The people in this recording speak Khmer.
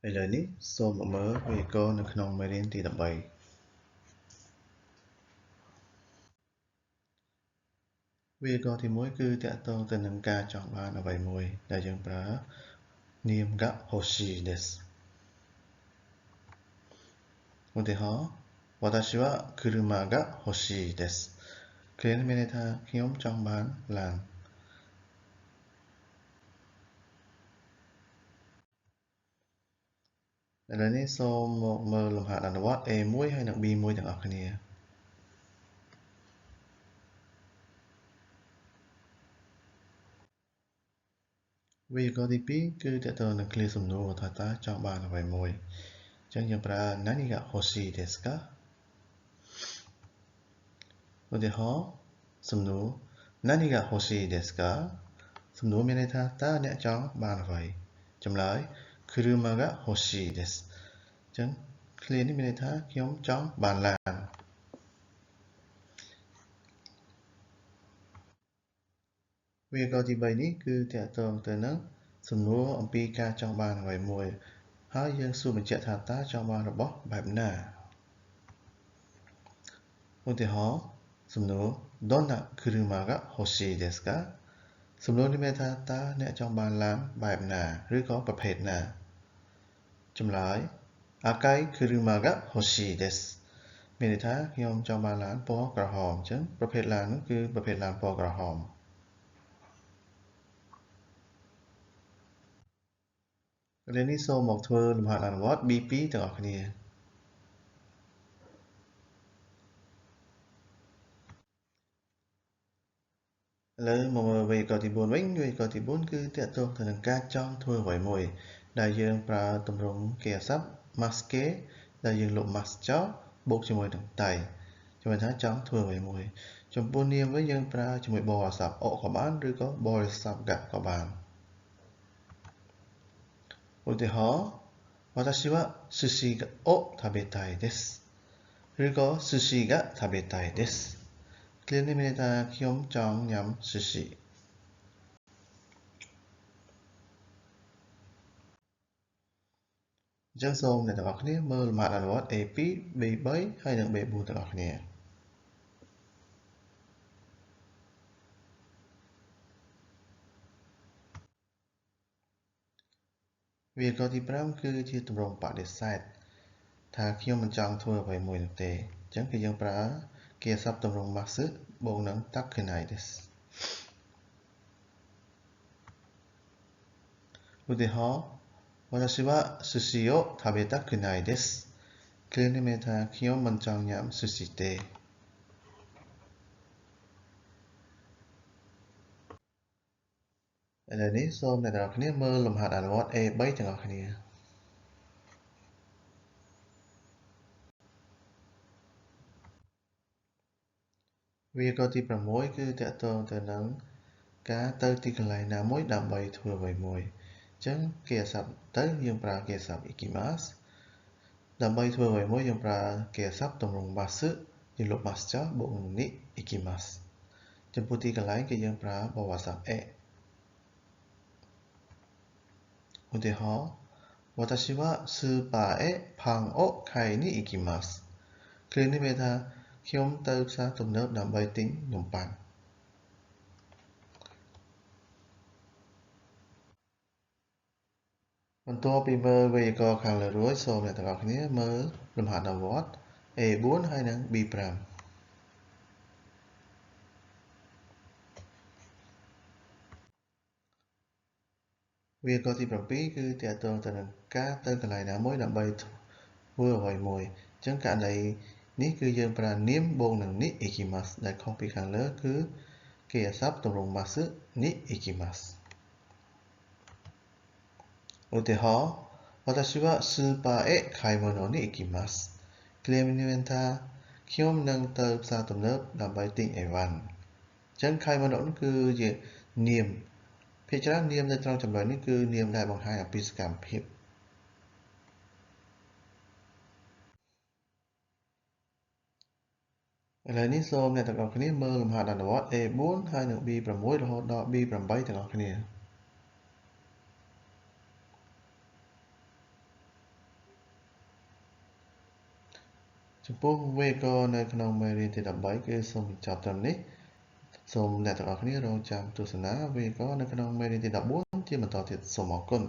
ឥឡូវនេះសូមមកមើលវេយ្យាករណ៍នៅក្នុងមេរៀនទី13វេយ្យាករណ៍ទី1គឺទាក់ទងទៅនឹងការចង់បានអ្វីមួយដែលយើងប្រើនាម ga hoshi desu ឧទាហរណ៍ watashi wa kuruma ga hoshi desu គ្រានេះមានន័យថាខ្ញុំចង់បានឡានឥឡូវនេះសូមមកមើលលំហាត់អនុវត្ត A1 ហើយនិង B1 ទាំងអស់គ្នាវេយ្យាករណ៍ទី2គឺទាក់ទងនឹងឃ្លាសំណួរថាតើចង់បានអ្វីមួយអញ្ចឹងយើងប្រើ nani ga hoshi desu ka ឧទាហរណ៍សំណួរ nani ga hoshi desu ka សំណួរមានន័យថាតើអ្នកចង់បានអ្វីចម្លើយ kuruma ga hoshi desu អញ្ចឹងឃ្លានេះមានន័យថាខ្ញុំចង់បានឡានវេយ្យាករណ៍ទី3នេះគឺទាក់ទងទៅនឹងសំណួរអំពីការចង់បានអ្វីមួយហើយយើងសួរបញ្ជាក់ថាតើចង់បានរបស់បែបណាឧទាហរណ៍សំណួរ donna kuruma ga hoshi desu ka សំណួរនេះមានថាតើអ្នកចង់បានឡានបែបណាឬក៏ប្រភេទណាចម្លើយ akai kuruma ga hoshi desu មានន័យថាខ្ញុំចង់បានឡានពណ៌ក្រហមអញ្ចឹងប្រភេទឡាននោះគឺប្រភេទឡានពណ៌ក្រហមឥឡូវនេះសូមមកធ្វើលំហាត់អនុវត្ត B2 ទាំងអស់គ្នាឥឡូវមកមើលវេយ្យាករណ៍ទី4វិញវេយ្យាករណ៍ទី4គឺទាក់ទងទៅនឹងការចង់ធ្វើអ្វីមួយដែលយើងប្រើទម្រង់គីហសព្ទ maske ដែលយើងលុប mas ចោលបូកជាមួយនឹងតៃជំនឿថាចង់ធ្វើអ្វីមួយចំពោះនាមវិញយើងប្រើជាមួយបរិស័ព្ទ អក៏បានឬក៏បរិស័ព្ទ ga ក៏បានឧទាហរណ៍ watashi wa sushi o tabetai desu ឬក៏ sushi ga tabetai desu ឃ្លានេះមានន័យថាខ្ញុំចង់ញ៉ាំ sushi អញ្ចឹងសូមអ្នកទាំងអស់គ្នាមើលលំហាត់អនុវត្ត A2 B3 ហើយនិង B4 ទាំងអស់គ្នាវេយ្យាករណ៍ទី5គឺជាទម្រង់បដិសេធថាខ្ញុំមិនចង់ធ្វើអ្វីមួយនោះទេអញ្ចឹងគឺយើងប្រើគីហសព្ទទម្រង់ mas បូកនឹង takenai desu ឧទាហរណ៍ watashi wa sushi o tabetakunai desu ឃ្លានេះមានថាខ្ញុំមិនចង់ញ៉ាំ sushi ទេឥឡូវនេះសូមអ្នកទាំងអស់គ្នាមើលលំហាត់អនុវត្ត A3 ទាំងអស់គ្នាវេយ្យាករណ៍ទី6គឺទាក់ទងទៅនឹងការទៅទីកន្លែងណាមួយដើម្បីធ្វើអ្វីមួយអញ្ចឹងគីហសព្ទទៅយើងប្រើគីហសព្ទ ikimasu ដើម្បីធ្វើអ្វីមួយយើងប្រើគីហសព្ទទម្រង់ mas យើងលុប mas ចោលបូកនឹង ni ikimasu ចំពោះទីកន្លែងគឺយើងប្រើបរិស័ព្ទ e ឧទាហរណ៍ watashi wa super e pan o kai ni ikimasu ឃ្លានេះមានថាខ្ញុំទៅផ្សារទំនើបដើម្បីទិញនំប៉័ងបន្ទាប់ពីមើលវេយ្យាករណ៍ខាងលើរួចសូមអ្នកទាំងអស់គ្នាមើលលំហាត់អនុវត្ត A4 ហើយនិង B5 វេយ្យាករណ៍ទី7គឺទាក់ទងទៅនឹងការទៅកន្លែងណាមួយដើម្បីធ្វើអ្វីមួយអញ្ចឹងករណីនេះគឺយើងប្រើនាមបូកនឹង ni ikimasu ដែលខុសពីខាងលើគឺគីហសព្ទទម្រង់ mas ni ikimasu ឧទាហរណ៍ watashi wa super e kaimono ni ikimasu ឃ្លានេះមានថាខ្ញុំនឹងទៅផ្សារទំនើបដើម្បីទិញអីវ៉ាន់អញ្ចឹង kaimono នោះគឺជានាមភាគច្រើននាមនៅត្រង់ចំណុចនេះគឺនាមដែលបង្ហាញអំពីសកម្មភាពឥឡូវនេះសូមអ្នកទាំងអស់គ្នាមើលលំហាត់អនុវត្ត A4 ហើយនិង B6 រហូតដល់ B8 ទាំងអស់គ្នា ចំពោះវេយ្យាករណ៍នៅក្នុងមេរៀនទី13គឺសូមបញ្ចប់ត្រឹមនេះសូមអ្នកទាំងអស់គ្នារងចាំទស្សនាវេយ្យាករណ៍នៅក្នុងមេរៀនទី14ជាបន្តទៀតសូមអរគុណ